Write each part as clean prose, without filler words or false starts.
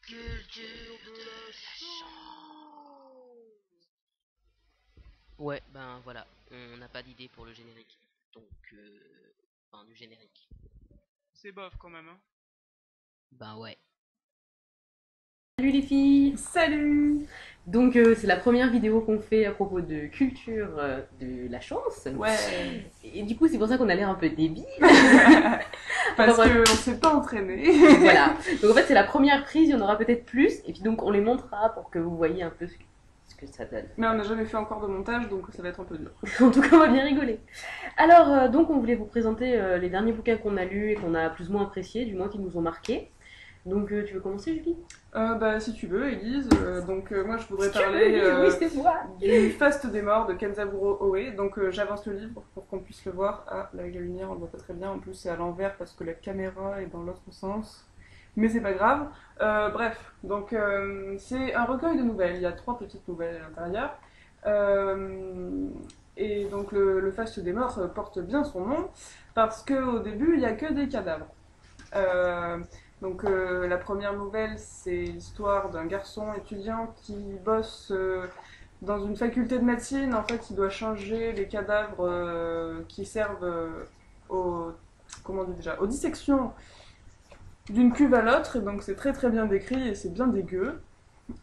Culture de la chance. Ouais, ben voilà, on n'a pas d'idée pour le générique. Donc, enfin, du générique. C'est bof quand même, hein. Ben ouais. Salut les filles. Salut. Donc c'est la première vidéo qu'on fait à propos de culture de la chance. Ouais. Et du coup c'est pour ça qu'on a l'air un peu débile. Parce Enfin, qu'on s'est pas entraîné. voilà. Donc en fait c'est la première prise, il y en aura peut-être plus. Et puis donc on les montrera pour que vous voyez un peu ce que ça donne. Mais on n'a jamais fait encore de montage, donc ça va être un peu dur. En tout cas on va bien rigoler. Alors donc on voulait vous présenter les derniers bouquins qu'on a lus et qu'on a plus ou moins appréciés, du moins qui nous ont marqués. Donc tu veux commencer Julie? Bah si tu veux, Elise. Moi je voudrais Si tu veux, parler oui c'est moi. du Faste des morts de Kenzaburo Oe. Donc j'avance le livre pour qu'on puisse le voir. Ah, là avec la lumière on le voit pas très bien. En plus c'est à l'envers parce que la caméra est dans l'autre sens. Mais c'est pas grave. C'est un recueil de nouvelles. Il y a 3 petites nouvelles à l'intérieur. Euh, et donc le Faste des morts porte bien son nom parce qu'au début il n'y a que des cadavres. Euh, la première nouvelle, c'est l'histoire d'un garçon étudiant qui bosse dans une faculté de médecine. En fait, il doit changer les cadavres qui servent aux, comment on dit déjà, aux dissections d'une cuve à l'autre. Et donc c'est très très bien décrit et c'est bien dégueu.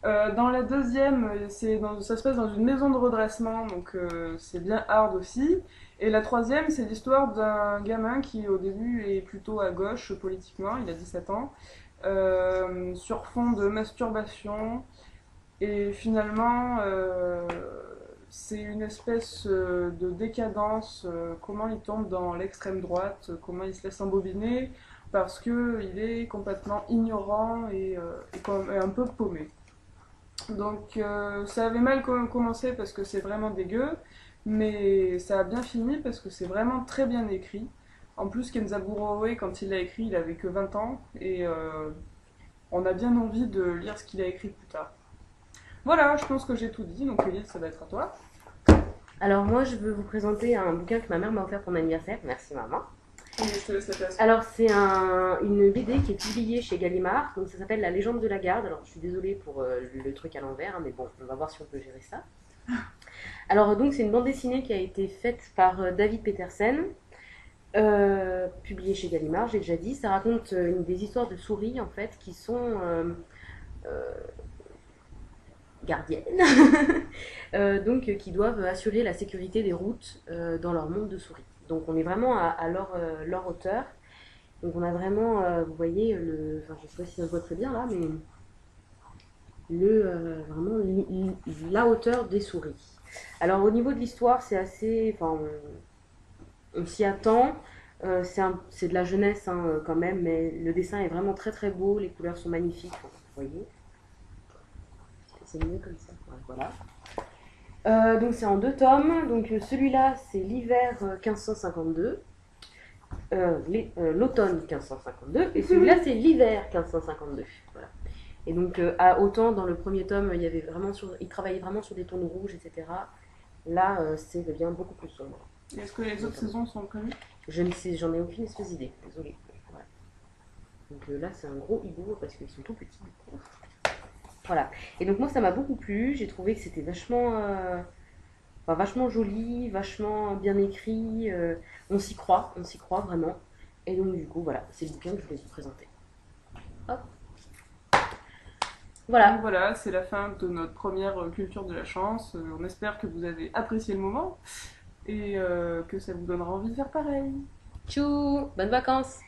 Dans la deuxième, ça se passe dans une maison de redressement, donc c'est bien hard aussi. Et la troisième, c'est l'histoire d'un gamin qui au début est plutôt à gauche politiquement, il a 17 ans, sur fond de masturbation. Et finalement, c'est une espèce de décadence, comment il tombe dans l'extrême droite, comment il se laisse embobiner, parce qu'il est complètement ignorant et un peu paumé. Ça avait mal commencé parce que c'est vraiment dégueu, mais ça a bien fini parce que c'est vraiment très bien écrit. En plus, Kenzaburo Oe, quand il l'a écrit, il avait que 20 ans et on a bien envie de lire ce qu'il a écrit plus tard. Voilà, je pense que j'ai tout dit, donc Elise, ça va être à toi. Alors moi je veux vous présenter un bouquin que ma mère m'a offert pour mon anniversaire. Merci maman. Et je te laisse la place. Alors c'est une BD qui est publiée chez Gallimard, donc ça s'appelle La légende de la garde. Alors je suis désolée pour le truc à l'envers, hein, mais bon, on va voir si on peut gérer ça. Alors donc c'est une bande dessinée qui a été faite par David Petersen, publiée chez Gallimard, j'ai déjà dit. Ça raconte des histoires de souris en fait qui sont euh, gardiennes, qui doivent assurer la sécurité des routes dans leur monde de souris. Donc on est vraiment à leur hauteur. Donc on a vraiment, vous voyez, enfin je sais pas si ça se voit très bien là, mais vraiment la hauteur des souris. Alors au niveau de l'histoire, c'est assez, enfin on s'y attend. C'est de la jeunesse hein, quand même, mais le dessin est vraiment très très beau, les couleurs sont magnifiques, vous voyez. C'est mieux comme ça. Ouais, voilà. Donc c'est en 2 tomes. Donc celui-là c'est l'hiver 1552, l'automne 1552, et celui-là c'est l'hiver 1552. Voilà. Et donc autant dans le premier tome il travaillait vraiment sur des tons de rouge, etc. Là c'est devient beaucoup plus sombre. Est-ce que les autres saisons sont prévues? Je ne sais, j'en ai aucune espèce d'idée. Désolée. Voilà. Donc là c'est un gros hibou parce qu'ils sont tout petits. Voilà. Et donc moi ça m'a beaucoup plu. J'ai trouvé que c'était vachement joli, vachement bien écrit. On s'y croit vraiment. Et donc du coup voilà, c'est le bouquin que je voulais vous présenter. Hop. Donc Voilà. voilà, c'est la fin de notre première culture de la chance. On espère que vous avez apprécié le moment et que ça vous donnera envie de faire pareil. Tchou, bonnes vacances.